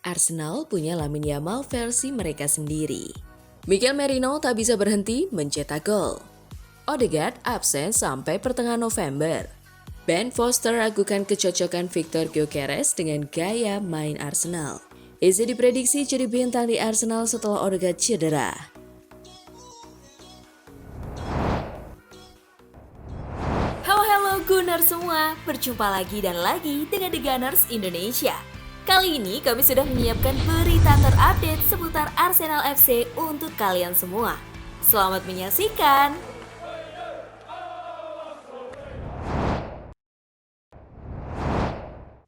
Arsenal punya Lamine Yamal versi mereka sendiri. Mikel Merino tak bisa berhenti mencetak gol. Odegaard absen sampai pertengahan November. Ben Foster ragukan kecocokan Victor Gyökeres dengan gaya main Arsenal. Eze diprediksi jadi bintang di Arsenal setelah Odegaard cedera. Halo Gunners semua, berjumpa lagi dan lagi dengan The Gunners Indonesia. Kali ini kami sudah menyiapkan berita terupdate seputar Arsenal FC untuk kalian semua. Selamat menyaksikan!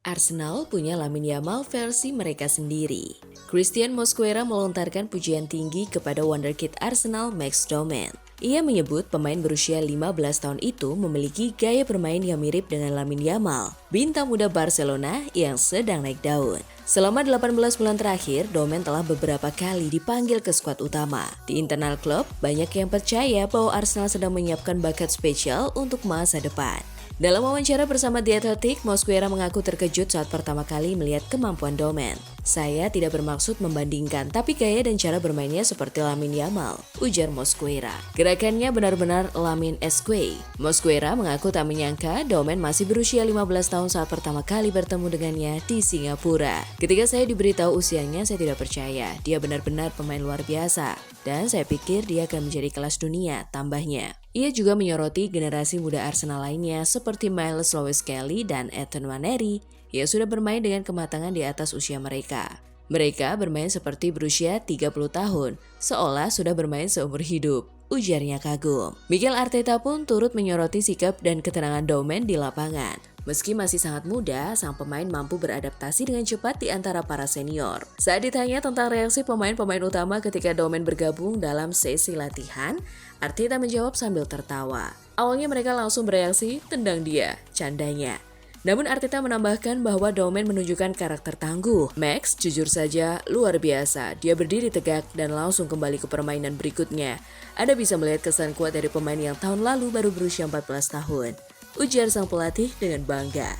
Arsenal punya Lamine Yamal versi mereka sendiri. Christian Mosquera melontarkan pujian tinggi kepada wonderkid Arsenal Max Doman. Ia menyebut pemain berusia 15 tahun itu memiliki gaya bermain yang mirip dengan Lamine Yamal, bintang muda Barcelona yang sedang naik daun. Selama 18 bulan terakhir, Doman telah beberapa kali dipanggil ke skuad utama. Di internal klub, banyak yang percaya bahwa Arsenal sedang menyiapkan bakat spesial untuk masa depan. Dalam wawancara bersama The Athletic, Mosquera mengaku terkejut saat pertama kali melihat kemampuan Doman. Saya tidak bermaksud membandingkan, tapi gaya dan cara bermainnya seperti Lamine Yamal, ujar Mosquera. Gerakannya benar-benar Lamine esque. Mosquera mengaku tak menyangka Doman masih berusia 15 tahun saat pertama kali bertemu dengannya di Singapura. Ketika saya diberitahu usianya, saya tidak percaya. Dia benar-benar pemain luar biasa. Dan saya pikir dia akan menjadi kelas dunia, tambahnya. Ia juga menyoroti generasi muda Arsenal lainnya seperti Miles Lewis-Kelly dan Ethan Nwaneri yang sudah bermain dengan kematangan di atas usia mereka. Mereka bermain seperti berusia 30 tahun, seolah sudah bermain seumur hidup, ujarnya kagum. Mikel Arteta pun turut menyoroti sikap dan ketenangan Doman di lapangan. Meski masih sangat muda, sang pemain mampu beradaptasi dengan cepat di antara para senior. Saat ditanya tentang reaksi pemain-pemain utama ketika Doman bergabung dalam sesi latihan, Arteta menjawab sambil tertawa. Awalnya mereka langsung bereaksi, tendang dia, candanya. Namun Arteta menambahkan bahwa Doman menunjukkan karakter tangguh. Max jujur saja luar biasa. Dia berdiri tegak dan langsung kembali ke permainan berikutnya. Anda bisa melihat kesan kuat dari pemain yang tahun lalu baru berusia 14 tahun. Ujar sang pelatih dengan bangga.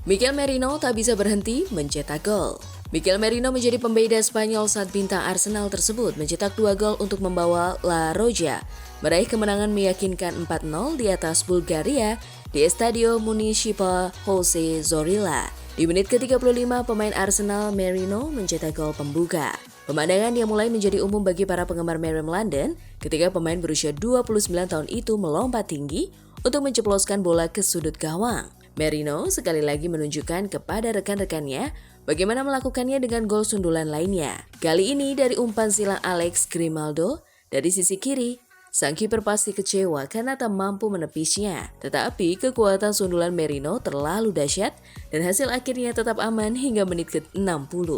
Mikel Merino tak bisa berhenti mencetak gol. Mikel Merino menjadi pembeda Spanyol saat bintang Arsenal tersebut mencetak 2 gol untuk membawa La Roja meraih kemenangan meyakinkan 4-0 di atas Bulgaria di Estadio Municipal Jose Zorrilla. Di menit ke-35, pemain Arsenal Merino mencetak gol pembuka. Pemandangan yang mulai menjadi umum bagi para penggemar Merem London ketika pemain berusia 29 tahun itu melompat tinggi untuk menceploskan bola ke sudut gawang. Merino sekali lagi menunjukkan kepada rekan-rekannya bagaimana melakukannya dengan gol sundulan lainnya. Kali ini dari umpan silang Alex Grimaldo dari sisi kiri. Sang kiper pasti kecewa karena tak mampu menepisnya. Tetapi kekuatan sundulan Merino terlalu dahsyat dan hasil akhirnya tetap aman hingga menit ke-60.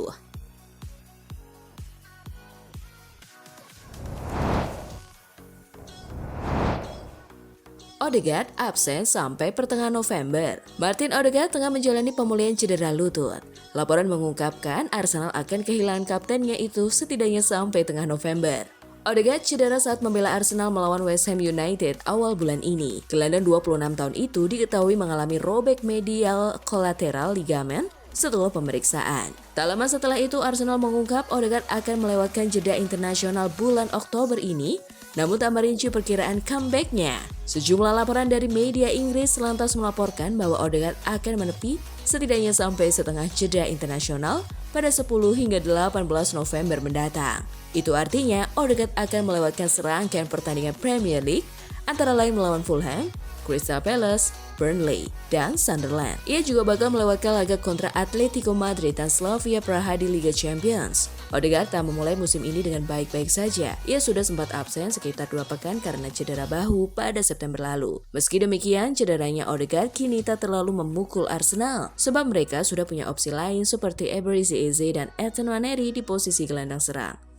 Odegaard absen sampai pertengahan November. Martin Odegaard tengah menjalani pemulihan cedera lutut. Laporan mengungkapkan Arsenal akan kehilangan kaptennya itu setidaknya sampai tengah November. Odegaard cedera saat membela Arsenal melawan West Ham United awal bulan ini. Gelandang 26 tahun itu diketahui mengalami robek medial kolateral ligamen setelah pemeriksaan. Tak lama setelah itu Arsenal mengungkap Odegaard akan melewatkan jeda internasional bulan Oktober ini, namun tak merinci perkiraan comeback-nya. Sejumlah laporan dari media Inggris lantas melaporkan bahwa Odegaard akan menepi setidaknya sampai setengah jeda internasional pada 10 hingga 18 November mendatang. Itu artinya Odegaard akan melewatkan serangkaian pertandingan Premier League antara lain melawan Fulham, Crystal Palace, Burnley, dan Sunderland. Ia juga bakal melewatkan laga kontra Atletico Madrid dan Slavia Praha di Liga Champions. Odegaard tak memulai musim ini dengan baik-baik saja. Ia sudah sempat absen sekitar 2 pekan karena cedera bahu pada September lalu. Meski demikian, cederanya Odegaard kini tak terlalu memukul Arsenal, sebab mereka sudah punya opsi lain seperti Eberechi Eze dan Ethan Nwaneri di posisi gelandang serang.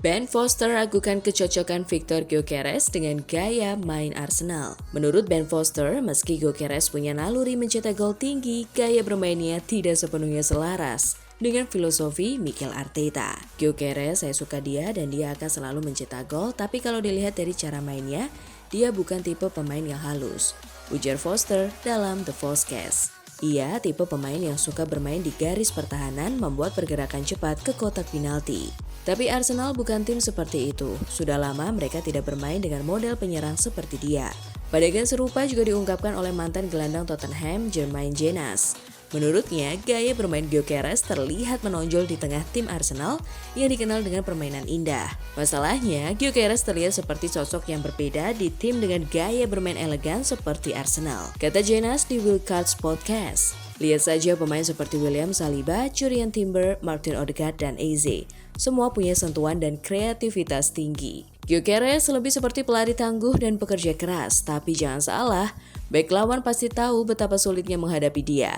Ben Foster ragukan kecocokan Victor Gyökeres dengan gaya main Arsenal. Menurut Ben Foster, meski Gyökeres punya naluri mencetak gol tinggi, gaya bermainnya tidak sepenuhnya selaras dengan filosofi Mikel Arteta. Gyökeres, saya suka dia dan dia akan selalu mencetak gol, tapi kalau dilihat dari cara mainnya, dia bukan tipe pemain yang halus, ujar Foster dalam The Forecast. Ia tipe pemain yang suka bermain di garis pertahanan, membuat pergerakan cepat ke kotak penalti. Tapi Arsenal bukan tim seperti itu. Sudah lama mereka tidak bermain dengan model penyerang seperti dia. Padegan serupa juga diungkapkan oleh mantan gelandang Tottenham, Jermaine Jenas. Menurutnya, gaya bermain Gyökeres terlihat menonjol di tengah tim Arsenal yang dikenal dengan permainan indah. Masalahnya, Gyökeres terlihat seperti sosok yang berbeda di tim dengan gaya bermain elegan seperti Arsenal, kata Jenas di Wilcards Podcast. Lihat saja pemain seperti William Saliba, Jurrien Timber, Martin Odegaard, dan Eze. Semua punya sentuhan dan kreativitas tinggi. Gyökeres lebih seperti pelari tangguh dan pekerja keras, tapi jangan salah, bek lawan pasti tahu betapa sulitnya menghadapi dia.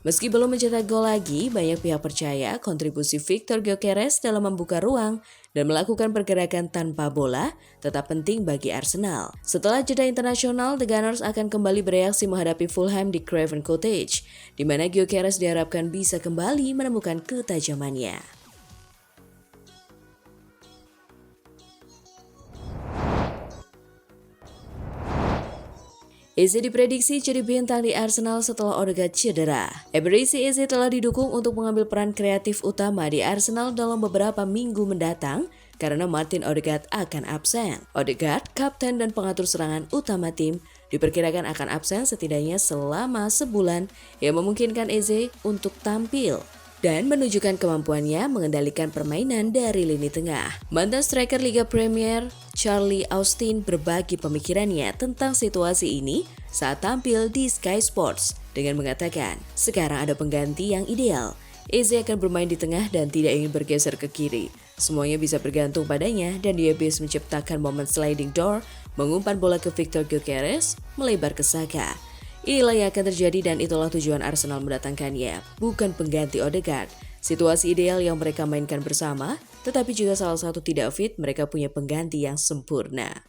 Meski belum mencetak gol lagi, banyak pihak percaya kontribusi Victor Gyökeres dalam membuka ruang dan melakukan pergerakan tanpa bola tetap penting bagi Arsenal. Setelah jeda internasional, The Gunners akan kembali bereaksi menghadapi Fulham di Craven Cottage, di mana Gyökeres diharapkan bisa kembali menemukan ketajamannya. Eze diprediksi jadi bintang di Arsenal setelah Odegaard cedera. Eberechi Eze telah didukung untuk mengambil peran kreatif utama di Arsenal dalam beberapa minggu mendatang karena Martin Odegaard akan absen. Odegaard, kapten dan pengatur serangan utama tim, diperkirakan akan absen setidaknya selama sebulan yang memungkinkan Eze untuk tampil dan menunjukkan kemampuannya mengendalikan permainan dari lini tengah. Mantan striker Liga Premier, Charlie Austin berbagi pemikirannya tentang situasi ini saat tampil di Sky Sports dengan mengatakan, sekarang ada pengganti yang ideal. Eze akan bermain di tengah dan tidak ingin bergeser ke kiri. Semuanya bisa bergantung padanya dan dia bisa menciptakan momen sliding door, mengumpan bola ke Victor Gyökeres, melebar ke Saka. Inilah yang akan terjadi dan itulah tujuan Arsenal mendatangkannya, bukan pengganti Odegaard. Situasi ideal yang mereka mainkan bersama, tetapi jika salah satu tidak fit, mereka punya pengganti yang sempurna.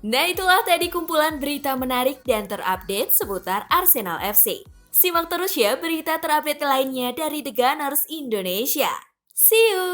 Nah, itulah tadi kumpulan berita menarik dan terupdate seputar Arsenal FC. Simak terus ya berita terupdate lainnya dari The Gunners Indonesia. See you!